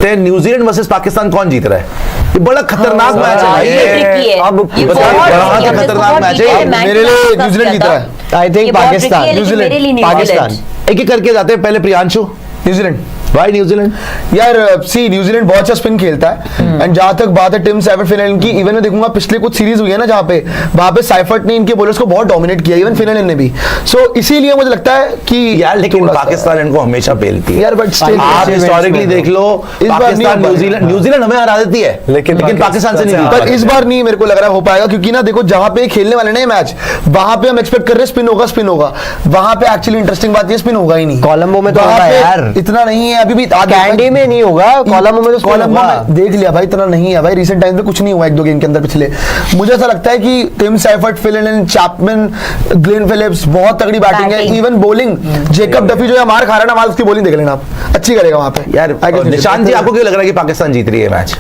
New Zealand versus Pakistan कौन जीत रहा है? ये बड़ा खतरनाक मैच है। अब खतरनाक मैच है। मेरे लिए न्यूजीलैंड जीत रहा है। I think Pakistan, New Zealand Pakistan एक एक करके जाते हैं। पहले प्रियांशु। न्यूजीलैंड। भाई न्यूजीलैंड यार सी न्यूजीलैंड बहुत अच्छा स्पिन खेलता है एंड जहां तक बात है टिम साइफर्ट फिनलैंड की, इवन मैं देखूंगा पिछले कुछ सीरीज हुई है ना जहां पे वहां पे साइफर्ट ने इनके बॉलर्स को बहुत डोमिनेट किया, इवन फिनलैंड ने भी। सो इसीलिए मुझे लगता है कि यार लेकिन पाकिस्तान इनको हमेशा पेलती है यार, बट स्टिल आप हिस्टोरिकली देख लो, पाकिस्तान न्यूजीलैंड हमें हरा देती है लेकिन पाकिस्तान से नहीं। पर इस बार नहीं मेरे को लग रहा हो पाएगा, क्योंकि ना देखो जहां पे खेलने वाले ना मैच वहां पे हम एक्सपेक्ट कर रहे हैं स्पिन होगा, वहां पे एक्चुअली इंटरेस्टिंग बात ये स्पिन होगा ही नहीं। कोलंबो में तो होगा यार, इतना नहीं है अभी भी। कैंडी में नहीं होगा, कोलंबो में तो कोलंबो में देख लिया भाई, इतना नहीं है भाई। रिसेंट टाइम में कुछ नहीं हुआ एक दो गेम के अंदर पिछले। मुझे ऐसा लगता है कि Tim Seifert, Finn Allen, Chapman, Glenn Phillips बहुत तगड़ी बैटिंग है। इवन बॉलिंग जेकब डफी जो है मार खा रहा है ना, मार उसकी बॉलिंग देख लेना आप, अच्छी करेगा वहां पे यार। निशांत जी आपको क्यों लग रहा है कि पाकिस्तान जीत रही है मैच?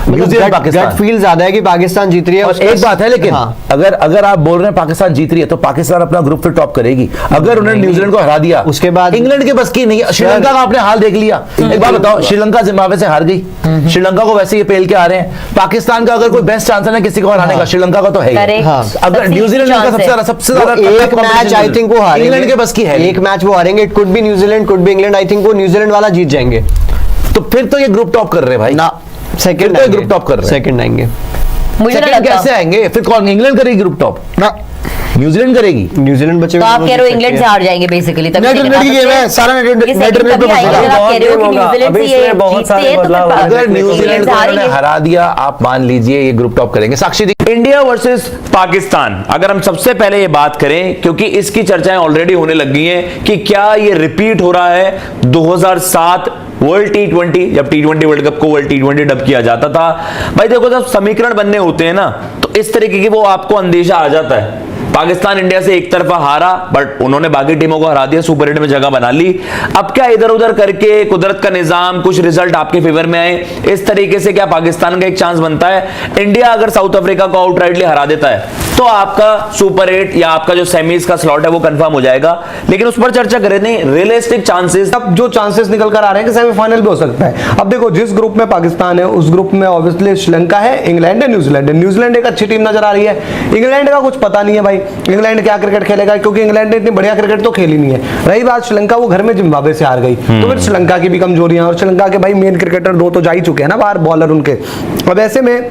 गट फील ज्यादा है कि पाकिस्तान जीत रही है। एक बात है लेकिन अगर आप बोल रहे हैं पाकिस्तान जीत रही है तो पाकिस्तान अपना ग्रुप फिर टॉप करेगी। अगर उन्होंने न्यूजीलैंड को हरा दिया उसके बाद इंग्लैंड के बस की नहीं है। श्रीलंका का आपने हाल देख लिया। एक बात बताओ, श्रीलंका जिम्बाब्वे से हार गई, श्रीलंका को वैसे ये पेल के आ रहे हैं। पाकिस्तान का अगर कोई बेस्ट चांस है ना किसी को हराने का, श्रीलंका का तो है ही। अगर न्यूजीलैंड का सबसे ज्यादा एक मैच आई थिंक वो हारेंगे, इंग्लैंड के बस की है। एक मैच वो हारेंगे, it could be New Zealand, could be England. I think वो न्यूजीलैंड वाला जीत जाएंगे। तो फिर तो ये ग्रुप टॉप कर रहे हैं भाई ना। सेकंड तो ग्रुप टॉप कर रहे हैं। सेकंड आएंगे। मुझे कैसे आएंगे फिर? कौन? इंग्लैंड करेगी ग्रुप टॉप ना न्यूजीलैंड करेगी? न्यूजीलैंड बचे तो आप कह रहे हो इंग्लैंड से हार जाएंगे बेसिकली। तभी अगर न्यूजीलैंड को हरा दिया आप मान लीजिए ये ग्रुप टॉप करेंगे। साक्षी जी, इंडिया वर्सेस पाकिस्तान, अगर हम सबसे पहले ये बात करें, क्योंकि इसकी चर्चाएं ऑलरेडी होने लग गई हैं कि क्या ये रिपीट हो रहा है 2007 वर्ल्ड टी20, जब टी20 वर्ल्ड कप को वर्ल्ड टी20 डब किया जाता था। भाई देखो, जब समीकरण बनने होते हैं ना तो इस तरीके की वो आपको अंदेशा आ जाता है। पाकिस्तान इंडिया से एक तरफा हारा, बट उन्होंने बाकी टीमों को हरा दिया, सुपर 8 में जगह बना ली। अब क्या इधर उधर करके कुदरत का निजाम, कुछ रिजल्ट आपके फेवर में आए, इस तरीके से क्या पाकिस्तान का एक चांस बनता है? इंडिया अगर साउथ अफ्रीका को आउटराइटली हरा देता है तो आपका सुपर 8 या आपका जो सेमीज का स्लॉट है वो कंफर्म हो जाएगा। लेकिन उस पर चर्चा करें नहीं, रियलिस्टिक चांसेस। अब जो चांसेस निकल कर आ रहे हैं कि सेमीफाइनल भी हो सकता है। अब देखो, जिस ग्रुप में पाकिस्तान है उस ग्रुप में ऑब्वियसली श्रीलंका है, इंग्लैंड है, न्यूजीलैंड है। न्यूजीलैंड एक अच्छी टीम नजर आ रही है। इंग्लैंड का कुछ पता नहीं है भाई, इंग्लैंड क्या क्रिकेट खेलेगा, क्योंकि इंग्लैंड ने इतनी बढ़िया क्रिकेट तो खेली नहीं है। रही बात श्रीलंका, वो घर में जिम्बाब्वे से हार गई, तो फिर श्रीलंका की भी कमजोरियां, और श्रीलंका के भाई मेन क्रिकेटर दो तो जा ही चुके हैं ना बाहर, बॉलर उनके। अब ऐसे में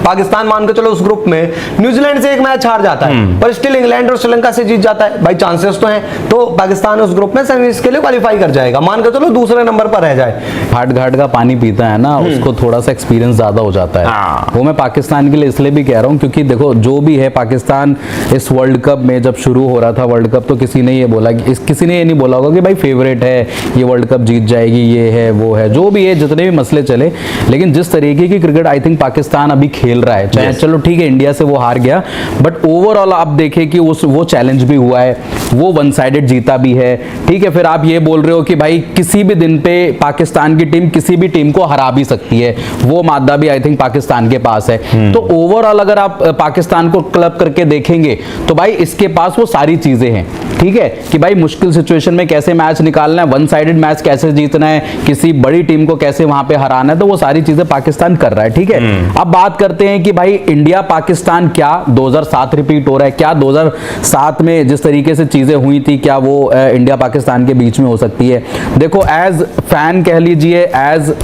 पाकिस्तान मान के चलो उस ग्रुप में न्यूजीलैंड से एक मैच हार जाता है पर स्टिल इंग्लैंड और श्रीलंका से जीत जाता है। भाई चांसेस तो हैं, तो पाकिस्तान उस ग्रुप में सेमीज के लिए क्वालिफाई कर जाएगा। मान के चलो दूसरे नंबर पर रह जाए। हाट घाट का पानी पीता है ना, उसको थोड़ा सा एक्सपीरियंस ज्यादा हो जाता है। वो मैं पाकिस्तान के लिए इसलिए भी कह रहा हूँ क्योंकि देखो जो भी है, पाकिस्तान इस वर्ल्ड कप में जब शुरू हो रहा था वर्ल्ड कप, तो किसी ने ये बोला कि किसी ने ये नहीं बोला होगा कि भाई फेवरेट है, ये वर्ल्ड कप जीत जाएगी, ये है वो है, जो भी है, जितने भी मसले चले। लेकिन जिस तरीके की क्रिकेट आई थिंक पाकिस्तान अभी खेल रहा है, चाहे चलो ठीक है इंडिया से वो हार गया, बट ओवरऑल आप देखें कि वो चैलेंज भी हुआ है, वो वन साइडेड जीता भी है। ठीक है, फिर आप ये बोल रहे हो कि भाई किसी भी दिन पे पाकिस्तान की टीम किसी भी टीम को हरा भी सकती है, वो मादा भी आई थिंक पाकिस्तान के पास है। तो ओवरऑल अगर आप पाकिस्तान को क्लब करके देखेंगे तो भाई इसके पास वो सारी चीजें हैं। ठीक है, कि भाई मुश्किल सिचुएशन में कैसे मैच निकालना है, वन साइडेड मैच कैसे जीतना है, किसी बड़ी टीम को कैसे वहां पे हराना है, तो वो सारी चीजें पाकिस्तान कर रहा है। ठीक है, अब बात करते हैं कि भाई इंडिया पाकिस्तान क्या 2007 रिपीट हो रहा है? क्या 2007 में जिस तरीके से चीजें हुई थी, क्या वो इंडिया पाकिस्तान के बीच में हो सकती है? देखो, एज फैन कह लीजिए, एज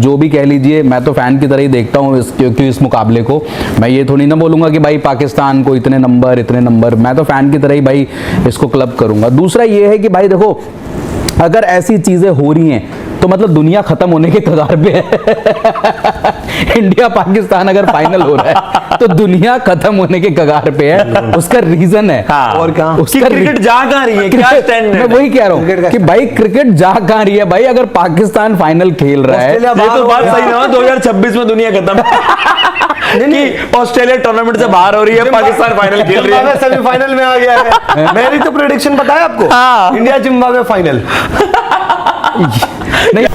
जो भी कह लीजिए, मैं तो फैन की तरह ही देखता हूँ क्योंकि इस मुकाबले को मैं ये थोड़ी ना बोलूंगा कि भाई पाकिस्तान को इतने नंबर, मैं तो फैन की तरह ही भाई इसको क्लब करूंगा। दूसरा ये है कि भाई देखो, अगर ऐसी चीजें हो रही हैं तो मतलब दुनिया खत्म होने के कगार पे है। इंडिया पाकिस्तान अगर फाइनल हो रहा है तो दुनिया खत्म होने के कगार पे है। उसका रीजन है और क्या, उसका क्रिकेट जा कहां रही है, क्या स्टैंड है? मैं वही कह रहा हूं कि भाई क्रिकेट जा कहां रही है भाई, अगर पाकिस्तान फाइनल खेल रहा है। ये तो बात सही है, 2026 में दुनिया खत्म कि ऑस्ट्रेलिया टूर्नामेंट से बाहर हो रही है, पाकिस्तान फाइनल खेल रही है, सेमीफाइनल में आ गया है। मेरी तो प्रेडिक्शन पता है आपको, इंडिया जिम्बाब्वे फाइनल। नहीं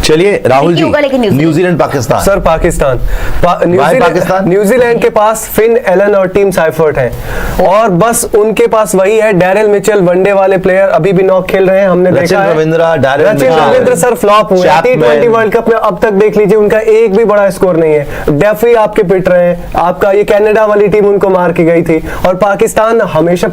चलिए राहुल जी, होगा लेकिन New Zealand Pakistan. Sir Pakistan Pakistan? New Zealand के पास फिन एलन और टीम साइफर्ट है और बस उनके पास वही है। डैरेल मिचेल वनडे वाले प्लेयर अभी भी नॉक खेल रहे हैं, हमने देखा है। रचिन रविंद्र सर फ्लॉप हुए T20 वर्ल्ड कप में। अब तक देख लीजिए उनका एक भी बड़ा स्कोर नहीं है। डेफी आपके पिट रहे हैं, आपका ये कनाडा वाली टीम उनको मार के गई थी। और पाकिस्तान हमेशा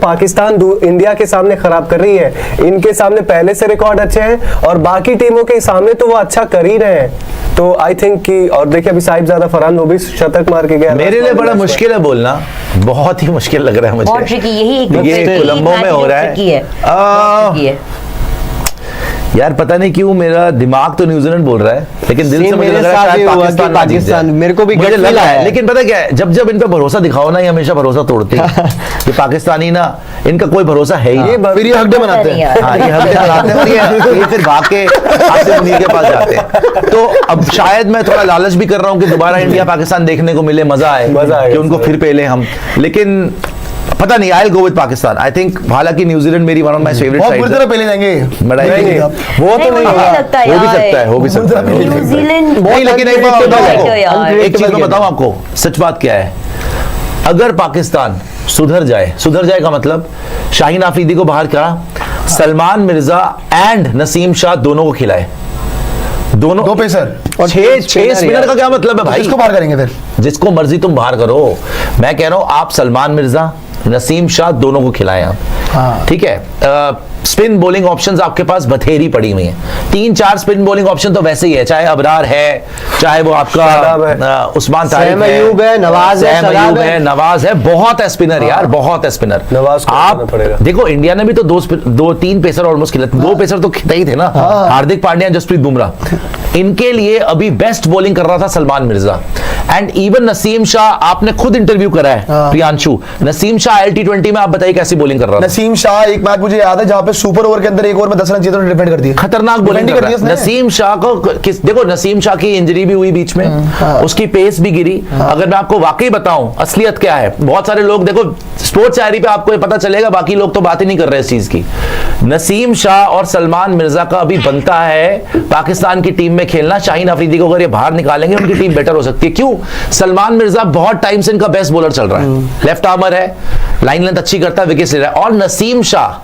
इंडिया के सामने खराब कर रही है। इनके सामने पहले से रिकॉर्ड अच्छे हैं और बाकी टीमों के सामने तो वो अच्छा कर ही रहे हैं। तो आई थिंक कि और देखिए अभी साहिबजादा फरहान वो भी शतक मार के गया। मेरे लिए बड़ा मुश्किल है बोलना, बहुत ही मुश्किल लग रहा है मुझे। बहुत ट्रिकी, यही ये कोलंबो में हो रहा है। यार पता नहीं क्यों मेरा दिमाग तो न्यूजीलैंड बोल रहा है, लेकिन दिल से मुझे लग रहा है शायद पाकिस्तान। मेरे को भी मुझे लग रहा है, लेकिन पता क्या है, जब इन पे भरोसा दिखाओ ना, ये हमेशा भरोसा तोड़ते हैं। ये पाकिस्तानी ना, इनका कोई भरोसा है ही नहीं। फिर ये हकड़े बनाते हैं। हाँ, ये हकड़े बनाते हैं और ये फिर भाग के आसिफ मुनीर के पास जाते हैं। तो अब शायद मैं थोड़ा लालच भी कर रहा हूँ कि दोबारा इंडिया पाकिस्तान देखने को मिले, मजा आए कि उनको फिर पेले हम, लेकिन पता नहीं। I go with Pakistan I think. हालांकि न्यूजीलैंड मेरी one of my favourite side है। बहुत बुरी तरह पहले जाएंगे, वो तो नहीं होगा, हो भी सकता है न्यूजीलैंड। नहीं, लेकिन एक चीज मैं बताऊं आपको, सच बात क्या है, अगर पाकिस्तान सुधर जाए का मतलब शाहीन आफरीदी को बाहर करा, सलमान मिर्जा एंड नसीम शाह दोनों को खिलाए, दोनों 2 पेसर और 6 स्पिनर का क्या मतलब है भाई? किसको बाहर करेंगे फिर? जिसको मर्जी तुम बाहर करो। मैं कह रहा हूं आप सलमान मिर्जा नसीम शाह दोनों को खिलाएं आप। हाँ। ठीक है। स्पिन बॉलिंग ऑप्शंस आपके पास बथेरी पड़ी हुई हैं, 3-4 स्पिन बॉलिंग ऑप्शन तो वैसे ही है, चाहे अबरार है, चाहे वो आपका उस्मान तारिक है, नवाज है, बहुत है स्पिनर यार, बहुत है स्पिनर। नवाज को आप पड़ेगा। देखो इंडिया ने भी तो 2-3 पेसर ऑलमोस्ट खिलाए, 2 पेसर तो खिला ही थे ना, हार्दिक पांड्या, जसप्रीत बुमराह। इनके लिए अभी बेस्ट बॉलिंग कर रहा था सलमान मिर्जा एंड इवन नसीम शाह। आपने खुद इंटरव्यू करा है प्रियांशु, नसीम शाह ILT20 में आप बताइए कैसी बॉलिंग कर रहा था? नसीम शाह एक मैच मुझे याद है जहां पे सुपर ओवर के अंदर 1 ओवर में 10 रन चाहिए तो डिफेंड कर दिया, खतरनाक बॉलिंग कर रहा है नसीम शाह को। देखो नसीम शाह की इंजरी भी हुई बीच में, उसकी पेस भी गिरी। अगर मैं आपको वाकई बताऊं असलियत क्या है, बहुत सारे लोग देखो स्पोर्ट्स डायरी पे आपको ये पता चलेगा, बाकी लोग तो बात ही नहीं कर रहे इस चीज की। नसीम शाह और सलमान मिर्जा का अभी बनता है पाकिस्तान की टीम में खेलना। शाहीन अफरीदी को अगर ये बाहर निकालेंगे उनकी टीम बेटर हो सकती है। क्यों? सलमान मिर्जा बहुत टाइम से इनका बेस्ट बॉलर चल रहा है, लेफ्ट आर्मर है, लाइन लेंथ अच्छी करता है, विकेट ले रहा है। और नसीम शाह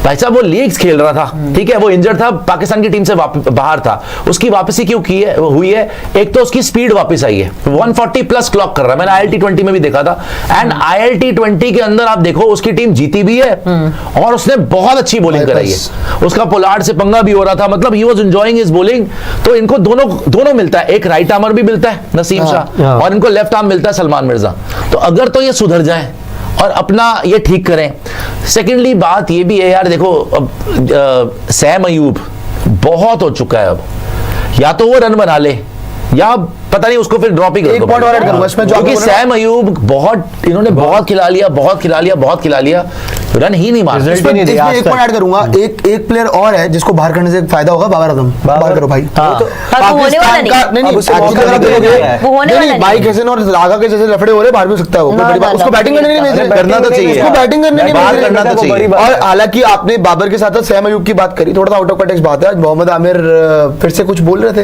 भाई साहब वो लीग्स खेल रहा था, ठीक है, वो इंजर्ड था, पाकिस्तान की टीम से बाहर था, उसकी वापसी क्यों हुई है? एक तो उसकी स्पीड वापस आई है, 140 प्लस क्लॉक कर रहा है, मैंने ILT20 में भी देखा था। एंड ILT20 के अंदर आप देखो उसकी टीम जीती भी है और उसने बहुत अच्छी बॉलिंग कराई है। उसका पोलार्ड से पंगा भी हो रहा था, मतलब he was enjoying his bowling. तो इनको दोनों मिलता है, एक राइट आर्मर भी मिलता है नसीम शाह और इनको लेफ्ट आर्म मिलता है सलमान मिर्जा। तो अगर तो ये सुधर जाए और अपना ये ठीक करें। सेकेंडली बात ये भी है यार, देखो अब सैम अयूब बहुत हो चुका है, अब या तो वो रन बना ले या पता नहीं उसको फिर ड्रॉप ही कर दो। एक पॉइंट और ऐड करूंगा इसमें, क्योंकि सैम अयूब इन्होंने बहुत खिला लिया, रन ही नहीं मार। इसमें एक पॉइंट ऐड करूंगा, एक प्लेयर और है जिसको बाहर करने से फायदा होगा, बाबर आजम। बाहर करो भाई। पाकिस्तान का नहीं, माइक हसन और रागा के जैसे लफड़े हो रहे, बाहर भी हो सकता है वो, उसको बैटिंग करने नहीं, करना तो चाहिए, उसको बैटिंग करने नहीं, बाहर करना तो चाहिए। और हालांकि आपने बाबर के साथ सैम अयूब की बात करी, थोड़ा सा आउट ऑफ कॉन्टेक्स्ट बात है, मोहम्मद आमिर फिर से कुछ बोल रहे थे,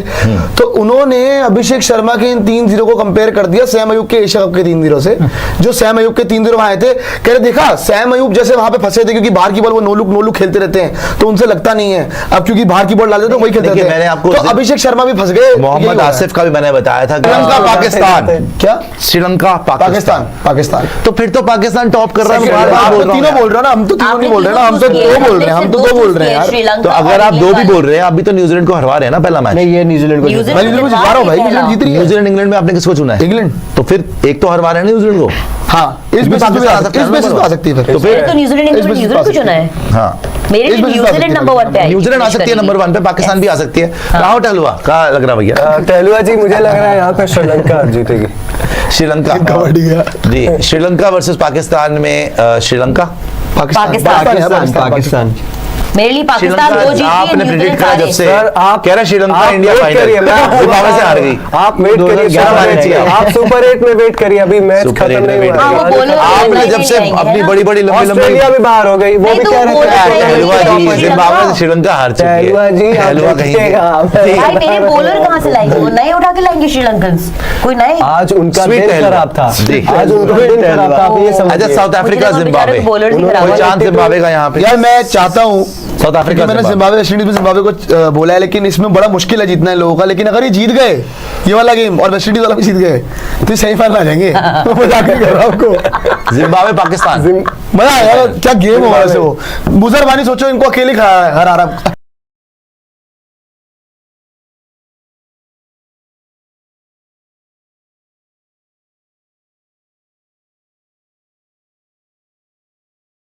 तो उन्होंने अभिषेक शर्मा के इन 3-0 को कंपेयर कर दिया सैम अयूब के एशिया कप के 3-0 से। जो सैम अयूब के 3-0 आए थे, कह रहे देखा सैम अयूब जैसे वहां पे फंसे थे, क्योंकि बाहर की बॉल वो नो लुक खेलते रहते हैं तो उनसे लगता नहीं है, अब क्योंकि बाहर की बॉल डालते तो वही खेलते थे। मैंने आपको तो अभिषेक शर्मा भी फंस गए। मोहम्मद आसिफ का भी मैंने बताया था, श्रीलंका पाकिस्तान, क्या श्रीलंका पाकिस्तान, तो फिर तो पाकिस्तान टॉप कर रहा है। तीनों बोल रहे हो ना, हम तो तीनों नहीं बोल रहे ना, हम तो दो बोल रहे हैं, हम तो दो बोल रहे हैं यार। तो अगर आप दो भी बोल रहे हैं, आप भी तो न्यूजीलैंड को हरवा रहे हैं ना पहला मैच। नहीं, ये न्यूजीलैंड को मैं न्यूजीलैंड को जिता रहा हूं भाई, न्यूजीलैंड जीत रही है। न्यूजीलैंड इंग्लैंड में आपने किसको चुना है? इंग्लैंड। तो फिर एक तो हरवा रहे हैं न्यूजीलैंड को। हाँ, इस बेसिस पे आ सकती है फिर। तो फिर तो न्यूजीलैंड को चुना है। हाँ, मेरे लिए न्यूजीलैंड नंबर 1 पे आई। न्यूजीलैंड आ सकती है नंबर 1 पे, पाकिस्तान भी आ सकती है। राहुल टहलुआ का लग रहा भैया? टहलुआ जी मुझे लग रहा है यहाँ पे श्रीलंका जीतेगी। श्रीलंका जी, श्रीलंका वर्सेस पाकिस्तान में श्रीलंका पाकिस्तान। मेरे लिए पाकिस्तान दो जीत रही है, आपने न्यूजीलैंड प्रेडिक्ट करा जब हारे। से सर, आप कह रहे श्रीलंका आप इंडिया wait फाइनल करिए, मैं आपको जिम्बाब्वे से हार गई। आप वेट करिए, 2011 मैच किया। आप सुपर 8 में वेट करिए, अभी मैच सुपर खत्म 8 में नहीं wait हुआ हाँ, वो है। बोलो, आपने नहीं जब से जाएंगे, अपनी है ना? बड़ी बड़ी लंबी ऑस्ट्रेलिया भी बाहर हो गई, वो नहीं, भी तो कह बोल रहे रहे थे हैं पहलुआ जी श्रीलंका। जिम्बाब्वे से श्रीलंका हार चुकी है। पहलुआ जी, आप पहलुआ कहीं देखिएगा आप। भाई मेरे बॉलर कहाँ से लाएंगे, वो नए उठा के लाएंगे श्रीलंकन, कोई नए। आज उनका Sweet दिन पहलुआ। खराब था, जी। आज उनका दिन खराब था, आप ये अच्छा समझिए। साउथ अफ्रीका मुझे लगा जिम्बाब्वे बेचारे bowlers ही खराब कोई है। चांस जिम्बाब्वे का यहाँ पे यार मैं चाहता हूँ साउथ अफ्रीका मैंने जिम्बाब्वे वेस्ट इंडीज में जिम्बाब्वे को बोला है, लेकिन इसमें बड़ा मुश्किल है जीतना इन लोगों का। लेकिन अगर ये जीत गए ये वाला गेम और वेस्ट इंडीज वाला भी जीत गए तो सेमीफाइनल आ जाएंगे। मजाक नहीं कर रहा हूं आपको। जिम्बाब्वे पाकिस्तान मजा आया, क्या गेम हो रहा है वो। बुजरबानी सोचो, इनको अकेले हरा रहा